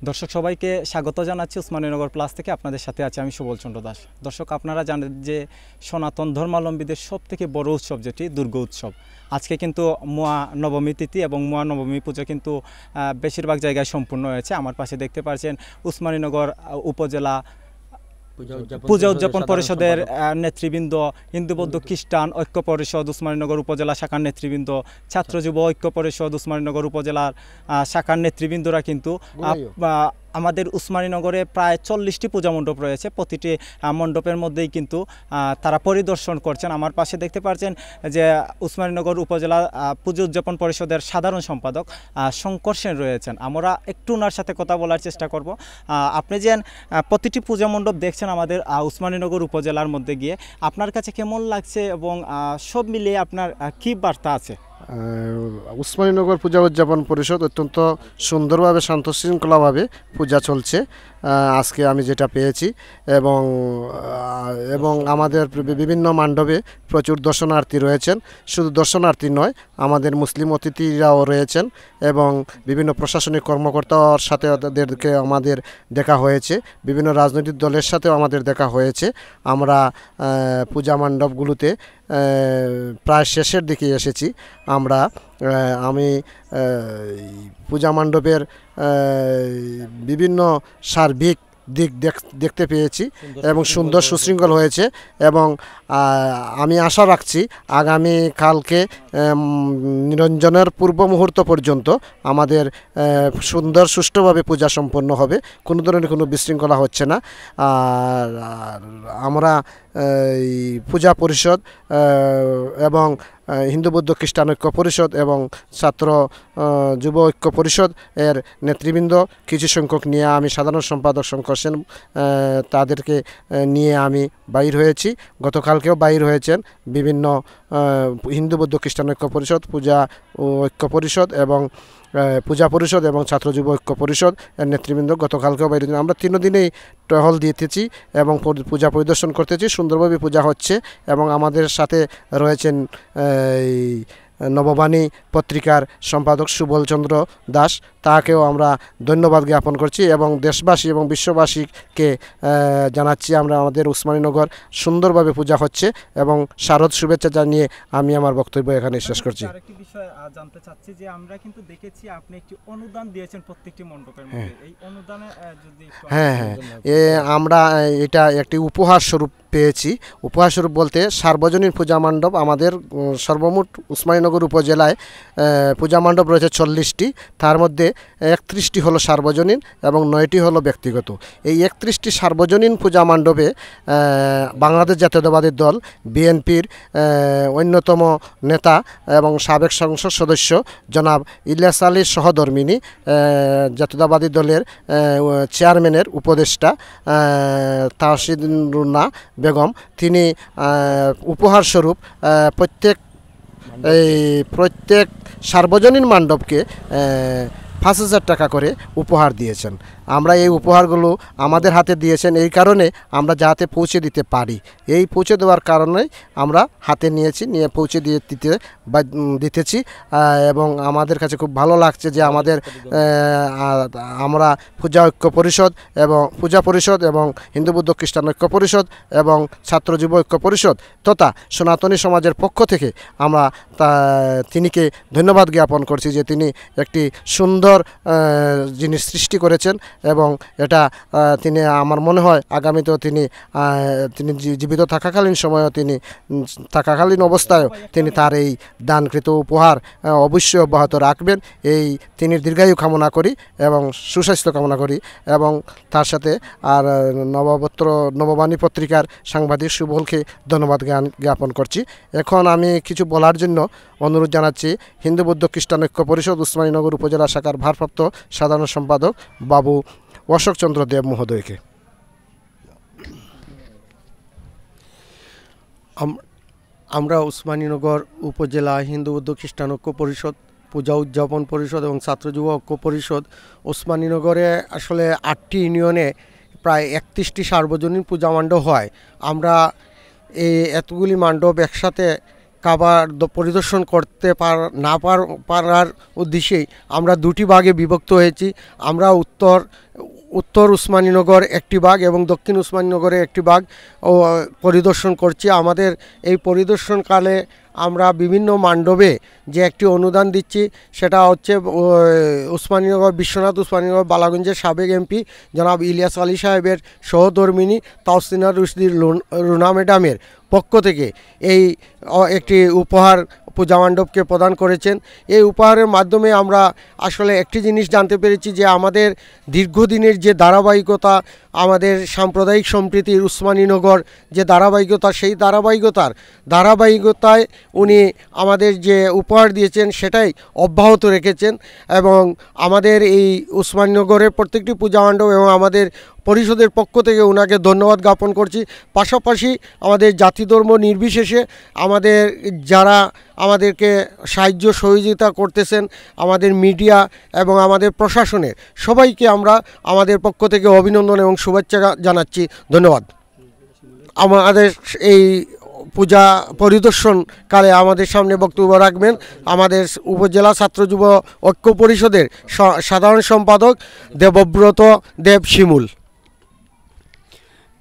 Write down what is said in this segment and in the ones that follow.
দর্শক সবাইকে স্বাগত জানাচ্ছি উসমানীনগর প্লাস থেকে। আপনাদের সাথে আছে আমি সুবল চন্দ্র দাস। দর্শক, আপনারা জানেন যে সনাতন ধর্মাবলম্বীদের সবথেকে বড় উৎসব যেটি দুর্গা উৎসব। আজকে কিন্তু মহানবমী তিথি এবং মহানবমী পুজো কিন্তু বেশিরভাগ জায়গায় সম্পূর্ণ হয়েছে। আমার পাশে দেখতে পাচ্ছেন উসমানীনগর উপজেলা পূজা উদযাপন পরিষদের নেতৃবৃন্দ, হিন্দু বৌদ্ধ খ্রিস্টান ঐক্য পরিষদ উসমানীনগর উপজেলা শাখার নেতৃবৃন্দ, ছাত্র যুব ঐক্য পরিষদ উসমানীনগর উপজেলার শাখার নেতৃবৃন্দরা কিন্তু আমাদের উসমানীনগরে প্রায় 40টি পূজা মণ্ডপ রয়েছে। প্রতিটি মণ্ডপের মধ্যেই কিন্তু তারা পরিদর্শন করছেন। আমার পাশে দেখতে পাচ্ছেন যে উসমানীনগর উপজেলা পূজা উদযাপন পরিষদের সাধারণ সম্পাদক শঙ্কর সেন রয়েছেন। আমরা একটু ওনার সাথে কথা বলার চেষ্টা করব। আপনি যে প্রতিটি পূজা মণ্ডপ দেখছেন আমাদের উসমানীনগর উপজেলার মধ্যে গিয়ে, আপনার কাছে কেমন লাগছে এবং সব মিলিয়ে আপনার কী বার্তা আছে? উসমানীনগর পূজা উদযাপন পরিষদ অত্যন্ত সুন্দরভাবে শান্তশৃঙ্খলাভাবে পূজা চলছে আজকে আমি যেটা পেয়েছি, এবং আমাদের বিভিন্ন মণ্ডপে প্রচুর দর্শনার্থী রয়েছেন। শুধু দর্শনার্থী নয়, আমাদের মুসলিম অতিথিরাও রয়েছেন এবং বিভিন্ন প্রশাসনিক কর্মকর্তার সাথে তাদেরকে আমাদের দেখা হয়েছে, বিভিন্ন রাজনৈতিক দলের সাথেও আমাদের দেখা হয়েছে। আমরা পূজা মণ্ডপগুলোতে প্রায় শেষের দিকে এসেছি। আমি পূজা মণ্ডপের বিভিন্ন সার্বিক দিক দেখতে পেয়েছি এবং সুন্দর সুশৃঙ্খল হয়েছে, এবং আমি আশা রাখছি আগামী কালকে নিরঞ্জনের পূর্ব মুহূর্ত পর্যন্ত আমাদের সুন্দর সুষ্ঠুভাবে পূজা সম্পন্ন হবে, কোনো ধরনের কোনো বিশৃঙ্খলা হচ্ছে না। আর আমরা পূজা পরিষদ এবং হিন্দু বৌদ্ধ খ্রিস্টান ঐক্য পরিষদ এবং ছাত্র যুব ঐক্য পরিষদ এর নেতৃবৃন্দ কিছু সংখ্যক নিয়ে আমি সাধারণ সম্পাদক শঙ্কর সেন তাদেরকে নিয়ে আমি বাইর হয়েছি। গতকালকেও বাইর হয়েছেন বিভিন্ন হিন্দু বৌদ্ধ খ্রিস্টান ঐক্য পরিষদ, পূজা ঐক্য পরিষদ এবং পূজা পরিষদ এবং ছাত্র যুব ঐক্য পরিষদ এর নেতৃবৃন্দ গতকালকেও বাইরে। আমরা 3 দিনেই টহল দিতেছি এবং পূজা পরিদর্শন করতেছি। সুন্দরভাবে পূজা হচ্ছে এবং আমাদের সাথে রয়েছেন নববাণী পত্রিকার সম্পাদক সুবল চন্দ্র দাস, তাকেও আমরা ধন্যবাদ জ্ঞাপন করছি এবং দেশবাসী এবং বিশ্ববাসীকে জানাচ্ছি আমরা আমাদের উসমানীনগর সুন্দরভাবে পূজা হচ্ছে এবং শারদ শুভেচ্ছা জানিয়ে আমি আমার বক্তব্য এখানে শেষ করছি। আরেকটি বিষয় জানতে চাচ্ছি যে আমরা কিন্তু দেখেছি আপনি একটি অনুদান দিয়েছেন প্রত্যেকটি মণ্ডপের মধ্যে, এই অনুদানে যদি আমরা এটা একটি উপহার স্বরূপ পেয়েছি। উপহার স্বরূপ বলতে সার্বজনীন পূজা মণ্ডপ আমাদের সর্বমোট উসমানীনগর উপজেলায় পূজা মণ্ডপ রয়েছে 40টি, তার মধ্যে 31টি হলো সার্বজনীন এবং 9টি হলো ব্যক্তিগত। এই 31টি সার্বজনীন পূজা মণ্ডপে বাংলাদেশ জাতীয়তাবাদী দল বিএনপির অন্যতম নেতা এবং সাবেক সংসদ সদস্য জনাব ইলিয়াস আলীর সহধর্মিণী, জাতীয়তাবাদী দলের চেয়ারম্যানের উপদেষ্টা তাহসিনুন্না বেগম, তিনি উপহার স্বরূপ প্রত্যেক সার্বজনীন মণ্ডপকে 5,000 টাকা করে উপহার দিয়েছেন। আমরা এই উপহারগুলো আমাদের হাতে দিয়েছেন এই কারণে আমরা যাতে পৌঁছে দিতে পারি, এই পৌঁছে দেওয়ার কারণে আমরা হাতে নিয়ে পৌঁছে দিতেছি এবং আমাদের কাছে খুব ভালো লাগছে যে আমরা পূজা পরিষদ এবং হিন্দু বৌদ্ধ খ্রিস্টান ঐক্য পরিষদ এবং ছাত্র যুব ঐক্য পরিষদ তথা সনাতনী সমাজের পক্ষ থেকে আমরা তিনিকে ধন্যবাদ জ্ঞাপন করছি যে তিনি একটি সুন্দর জিনিস সৃষ্টি করেছেন এবং এটা তিনি আমার মনে হয় আগামীতেও তিনি জীবিত থাকাকালীন সময়েও থাকাকালীন অবস্থায়ও তিনি তার এই দানকৃত উপহার অবশ্যই অব্যাহত রাখবেন, এই তিনি দীর্ঘায়ু কামনা করি এবং সুস্বাস্থ্য কামনা করি। এবং তার সাথে আর নববাণী পত্রিকার সাংবাদিক সুবলকে ধন্যবাদ জ্ঞাপন করছি। এখন আমি কিছু বলার জন্য অনুরোধ জানাচ্ছি হিন্দু বৌদ্ধ খ্রিস্টান ঐক্য পরিষদ উসমানীনগর উপজেলা শাখার ভারপ্রাপ্ত সাধারণ সম্পাদক বাবু অশোক চন্দ্র দেব মহোদয়কে। আমরা উসমানীনগর উপজেলা হিন্দু বৌদ্ধ খ্রিস্টান ঐক্য পরিষদ, পূজা উদযাপন পরিষদ এবং ছাত্র যুব ঐক্য পরিষদ উসমানীনগরে আসলে 8টি ইউনিয়নে প্রায় 31টি সার্বজনীন পূজা মণ্ডপ হয়। আমরা এই এতগুলি মণ্ডপ একসাথে পরিদর্শন করতে পারার উদ্দেশ্যেই আমরা দুটি ভাগে বিভক্ত হয়েছি। আমরা উত্তর উসমানীনগর একটি ভাগ এবং দক্ষিণ উসমানীনগরে একটি ভাগ পরিদর্শন করছি। আমাদের এই পরিদর্শনকালে আমরা বিভিন্ন মণ্ডপে যে একটি অনুদান দিচ্ছি সেটা হচ্ছে উসমানীনগর বিশ্বনাথ উসমানীনগর বালাগঞ্জের সাবেক এমপি জনাব ইলিয়াস আলী সাহেবের সহধর্মিণী তাওসিনা রুশদি রুনা ম্যাডামের পক্ষ থেকে এই একটি উপহার পূজা মণ্ডপকে প্রদান করেছেন। এই উপহারের মাধ্যমে আমরা আসলে একটি জিনিস জানতে পেরেছি যে আমাদের দীর্ঘদিনের যে ধারাবাহিকতা, আমাদের সাম্প্রদায়িক সম্প্রীতির উসমানীনগর যে ধারাবাহিকতা, সেই ধারাবাহিকতায় উনি আমাদের যে উপহার দিয়েছেন সেটাই অব্যাহত রেখেছেন এবং আমাদের এই উসমানীনগরের প্রত্যেকটি পূজা মণ্ডপ এবং আমাদের পরিষদের পক্ষ থেকে ওনাকে ধন্যবাদ জ্ঞাপন করছি। পাশাপাশি আমাদের জাতি ধর্ম নির্বিশেষে আমাদের যারা আমাদেরকে সাহায্য সহযোগিতা করতেছেন, আমাদের মিডিয়া এবং আমাদের প্রশাসনের সবাইকে আমরা আমাদের পক্ষ থেকে অভিনন্দন এবং শুভেচ্ছা জানাচ্ছি। ধন্যবাদ। আমাদের এই পূজা পরিদর্শনকালে আমাদের সামনে বক্তব্য রাখবেন আমাদের উপজেলা ছাত্র যুব ঐক্য পরিষদের সাধারণ সম্পাদক দেবব্রত দেব শিমুল।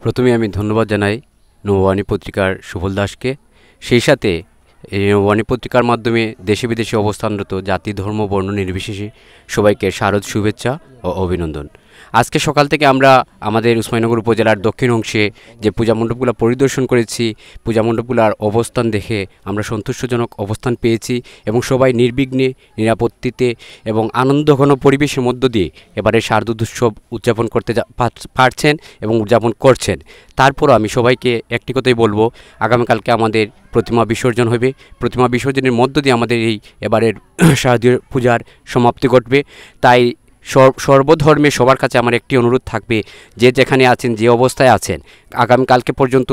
প্রথমে আমি ধন্যবাদ জানাই নববাণী পত্রিকার সুফল দাসকে, সেই সাথে এই নববাণী পত্রিকার মাধ্যমে দেশে বিদেশে অবস্থানরত জাতি ধর্ম বর্ণ নির্বিশেষে সবাইকে শারদ শুভেচ্ছা ও অভিনন্দন। আজকে সকাল থেকে আমরা আমাদের উসমানীনগর উপজেলার দক্ষিণ অংশে যে পূজা মণ্ডপগুলো পরিদর্শন করেছি, পূজা মণ্ডপগুলোর অবস্থান দেখে আমরা সন্তুষ্টজনক অবস্থান পেয়েছি এবং সবাই নির্বিঘ্নে নিরাপত্তিতে এবং আনন্দঘন পরিবেশের মধ্য দিয়ে এবারে শারদোৎসব উদযাপন করতে পারছেন এবং উদযাপন করছেন। তারপরও আমি সবাইকে একটি কথাই বলবো, আগামীকালকে আমাদের প্রতিমা বিসর্জন হবে। প্রতিমা বিসর্জনের মধ্য দিয়ে আমাদের এই এবারের শারদীয় পূজার সমাপ্তি ঘটবে। তাই সর্বধর্মে সবার কাছে আমার একটি অনুরোধ থাকবে, যে যেখানে আছেন, যে অবস্থায় আছেন, আগামীকালকে পর্যন্ত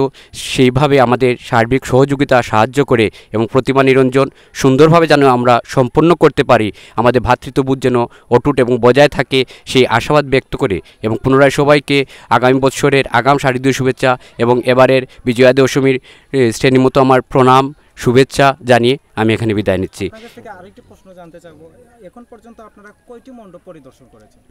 সেইভাবে আমাদের সার্বিক সহযোগিতা সাহায্য করে এবং প্রতিমা নিরঞ্জন সুন্দরভাবে যেন আমরা সম্পন্ন করতে পারি, আমাদের ভ্রাতৃত্ববোধ যেন অটুট এবং বজায় থাকে, সেই আশাবাদ ব্যক্ত করে এবং পুনরায় সবাইকে আগামী বৎসরের আগাম শারদীয় শুভেচ্ছা এবং এবারের বিজয়া দশমীর শ্রেণীমতো আমার প্রণাম শুভেচ্ছা জানিয়ে আমি এখানে বিদায় নিচ্ছি। আরেকটি প্রশ্ন জানতে চাইবো, এখন পর্যন্ত আপনারা কয়টি মণ্ডপ পরিদর্শন করেছেন?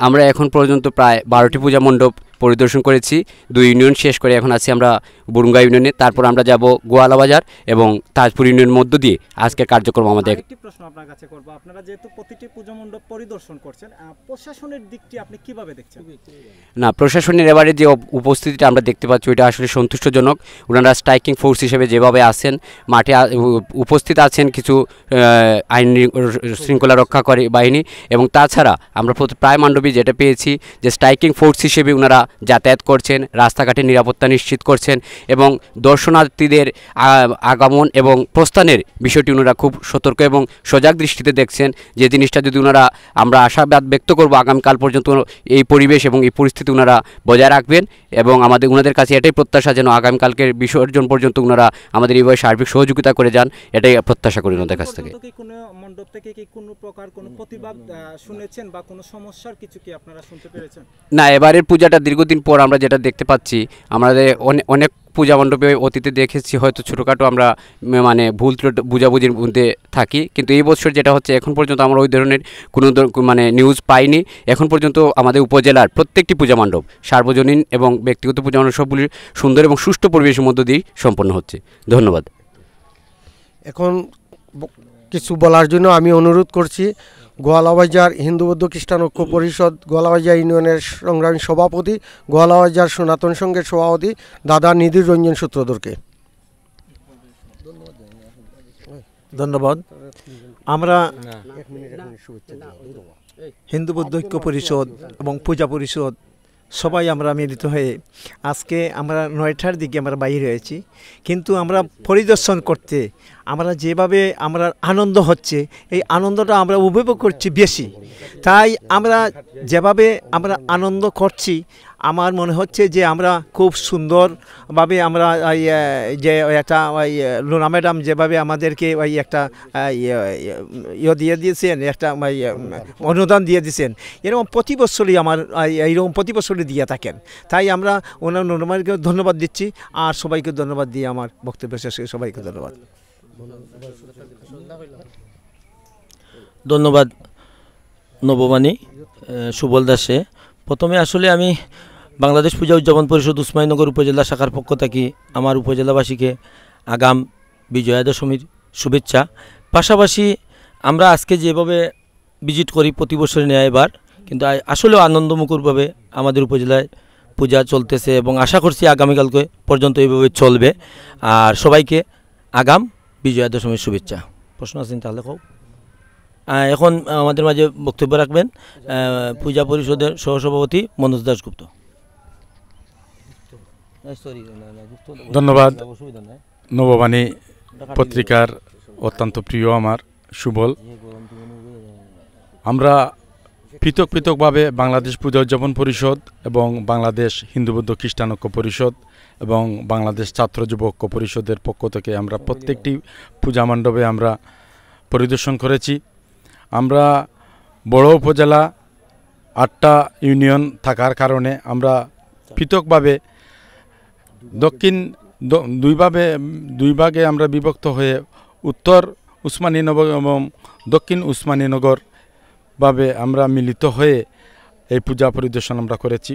আমরা এখন পর্যন্ত প্রায় 12টি পূজা মণ্ডপ পরিদর্শন করেছি। 2 ইউনিয়ন শেষ করে এখন আছি আমরা বুরুঙ্গা ইউনিয়নে, তারপর আমরা যাব গোয়ালা বাজার এবং তাজপুর ইউনিয়নের মধ্য দিয়ে আজকের কার্যক্রম আমাদের। একটি প্রশ্ন আপনার কাছে করব, আপনারা যেহেতু প্রতিটি পূজা মণ্ডপ পরিদর্শন করছেন, প্রশাসনের দিকটি আপনি কিভাবে দেখছেন? না, প্রশাসনের এবারে যে উপস্থিতিটা আমরা দেখতে পাচ্ছি ওইটা আসলে সন্তুষ্টজনক। ওনারা স্ট্রাইকিং ফোর্স হিসেবে যেভাবে আছেন, মাঠে উপস্থিত আছেন কিছু আইন শৃঙ্খলা রক্ষাকারী বাহিনী, এবং তাছাড়া আমরা প্রায় মণ্ডপে যেটা পেয়েছি যে স্ট্রাইকিং ফোর্স হিসেবে ওনারা যাতায়াত করছেন, রাস্তাঘাটে নিরাপত্তা নিশ্চিত করছেন এবং দর্শনার্থীদের আগমন এবং প্রস্থানের বিষয়টি ওনারা খুব সতর্ক এবং সজাগ দৃষ্টিতে দেখছেন। যে জিনিসটা যদি ওনারা, আমরা আশাবাদ ব্যক্ত করব আগামীকাল পর্যন্ত এই পরিবেশ এবং এই পরিস্থিতি ওনারা বজায় রাখবেন এবং ওনাদের কাছে এটাই প্রত্যাশা যেন আগামীকালকের বিসর্জন পর্যন্ত ওনারা আমাদের এইভাবে সার্বিক সহযোগিতা করে যান, এটাই প্রত্যাশা করি ওনাদের কাছ থেকে। কোনো মণ্ডপ থেকে কি কোনো প্রকার কোনো প্রতিবাদ শুনেছেন বা কোনো সমস্যার কিছু কি আপনারা শুনতে পেরেছেন? না, এবারের পূজাটা দীর্ঘদিন পর আমরা যেটা দেখতে পাচ্ছি, আমাদের অনেক পূজা মণ্ডপে অতীতে দেখেছি হয়তো ছোটোখাটো আমরা মানে ভুল বুঝাবুঝির মধ্যে থাকি, কিন্তু এই বছর যেটা হচ্ছে এখন পর্যন্ত আমরা ওই ধরনের কোনো মানে নিউজ পাইনি। এখন পর্যন্ত আমাদের উপজেলার প্রত্যেকটি পূজা মণ্ডপ সার্বজনীন এবং ব্যক্তিগত পূজা মণ্ডপ সবগুলি সুন্দর এবং সুষ্ঠু পরিবেশের মধ্য দিয়েই সম্পন্ন হচ্ছে। ধন্যবাদ। এখন কিছু বলার জন্য আমি অনুরোধ করছি গোয়ালাবাজার হিন্দু বৌদ্ধ খ্রিস্টান ঐক্য পরিষদ গোয়ালাবাজার ইউনিয়নের সংগ্রামী সভাপতি, গোয়ালাবাজার সনাতন সংঘের সভাপতি দাদা নিধির রঞ্জন সূত্রধরকে। ধন্যবাদ। আমরা হিন্দু বৌদ্ধ ঐক্য পরিষদ এবং পূজা পরিষদ সবাই আমরা মিলিত হয়ে আজকে আমরা 9টার দিকে আমরা বাইরে হয়েছি, কিন্তু আমরা পরিদর্শন করতে আমরা যেভাবে আমরা আনন্দ হচ্ছে, এই আনন্দটা আমরা উপভোগ করছি বেশি। তাই আমরা যেভাবে আমরা আনন্দ করছি, আমার মনে হচ্ছে যে আমরা খুব সুন্দরভাবে আমরা যে একটা লুনা ম্যাডাম যেভাবে আমাদেরকে ওই একটা দিয়ে দিয়েছেন, একটা অনুদান দিয়ে দিয়েছেন, এরকম প্রতি বছরই এইরকম প্রতি বছরই দিয়ে থাকেন। তাই আমরা ওনার লুনা ম্যাডামকে ধন্যবাদ দিচ্ছি আর সবাইকে ধন্যবাদ দিয়ে আমার বক্তব্য শেষ। সবাইকে ধন্যবাদ। ধন্যবাদ নববাণী সুবল দাসে। প্রথমে আসলে আমি বাংলাদেশ পূজা উদযাপন পরিষদ উসমানীনগর উপজেলা শাখার পক্ষ থেকে আমার উপজেলাবাসীকে আগাম বিজয়া দশমীর শুভেচ্ছা। পাশাপাশি আমরা আজকে যেভাবে ভিজিট করি প্রতি বছর নেয় এবার, কিন্তু আসলেও আনন্দমুখরভাবে আমাদের উপজেলায় পূজা চলতেছে এবং আশা করছি আগামীকালকে পর্যন্ত এইভাবে চলবে। আর সবাইকে আগাম বিজয়া দশমীর শুভেচ্ছা। প্রশ্ন আছেন তাহলে হোক। এখন আমাদের মাঝে বক্তব্য রাখবেন পূজা পরিষদের সহসভাপতি মনোজ দাশগুপ্ত। ধন্যবাদ। নববাণী পত্রিকার অত্যন্ত প্রিয় আমার সুবল। আমরা পৃথক পৃথকভাবে বাংলাদেশ পূজা উদযাপন পরিষদ এবং বাংলাদেশ হিন্দু বৌদ্ধ খ্রিস্টান ঐক্য পরিষদ এবং বাংলাদেশ ছাত্র যুব ঐক্য পরিষদের পক্ষ থেকে আমরা প্রত্যেকটি পূজা মণ্ডপে আমরা পরিদর্শন করেছি। আমরা বড় উপজেলা 8টা ইউনিয়ন থাকার কারণে আমরা পৃথকভাবে দক্ষিণ দুই ভাগে আমরা বিভক্ত হয়ে উত্তর উসমানীনগর এবং দক্ষিণ উসমানীনগর ভাবে আমরা মিলিত হয়ে এই পূজা পরিদর্শন আমরা করেছি।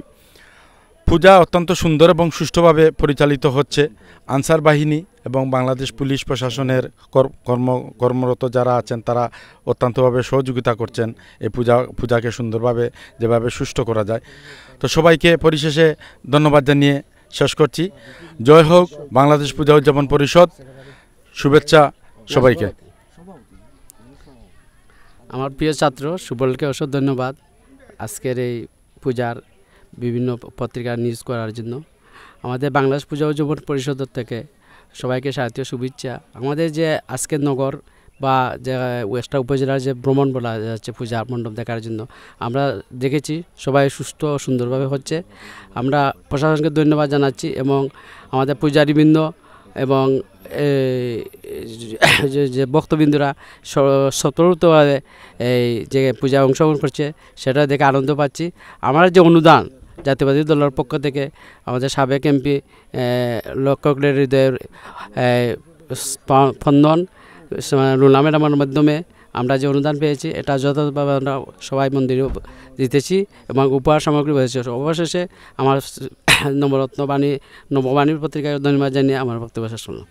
পূজা অত্যন্ত সুন্দর এবং সুষ্ঠুভাবে পরিচালিত হচ্ছে। আনসার বাহিনী এবং বাংলাদেশ পুলিশ প্রশাসনের কর্মরত যারা আছেন তারা অত্যন্তভাবে সহযোগিতা করছেন এই পূজাকে সুন্দরভাবে যেভাবে সুষ্ঠু করা যায়। তো সবাইকে পরিশেষে ধন্যবাদ জানিয়ে শেষ করছি। জয় হোক বাংলাদেশ পূজা উদযাপন পরিষদ। শুভেচ্ছা সবাইকে। আমার প্রিয় ছাত্র সুবলকে অসংখ্য ধন্যবাদ আজকের এই পূজার বিভিন্ন পত্রিকা নিউজ করার জন্য। আমাদের বাংলাদেশ পূজা উদযাপন পরিষদের থেকে সবাইকে শারদীয় শুভেচ্ছা। আমাদের যে আজকের নগর বা যে ওয়েস্টার উপজেলার যে ভ্রমণ বলা যাচ্ছে পূজা মণ্ডপ দেখার জন্য, আমরা দেখেছি সবাই সুস্থ ও সুন্দরভাবে হচ্ছে। আমরা প্রশাসনকে ধন্যবাদ জানাচ্ছি এবং আমাদের পূজারীবৃন্দ এবং যে ভক্তবৃন্দরা স্বতন্ত্রভাবে এই যে পূজায় অংশগ্রহণ করছে সেটা দেখে আনন্দ পাচ্ছি। আমার যে অনুদান জাতীয়বাদী দলের পক্ষ থেকে আমাদের সাবেক এমপি লক্ষ্য হৃদয়ের স্পন্দন রুনা ম্যাডামের মাধ্যমে আমরা যে অনুদান পেয়েছি এটা যথাযথভাবে আমরা সবাই মন্দিরে দিতেছি এবং উপহার সামগ্রী পেয়েছি। অবশেষে আমার নববাণী পত্রিকায় ধন্যবাদ জানিয়ে আমার বক্তব্য শেষ করলাম।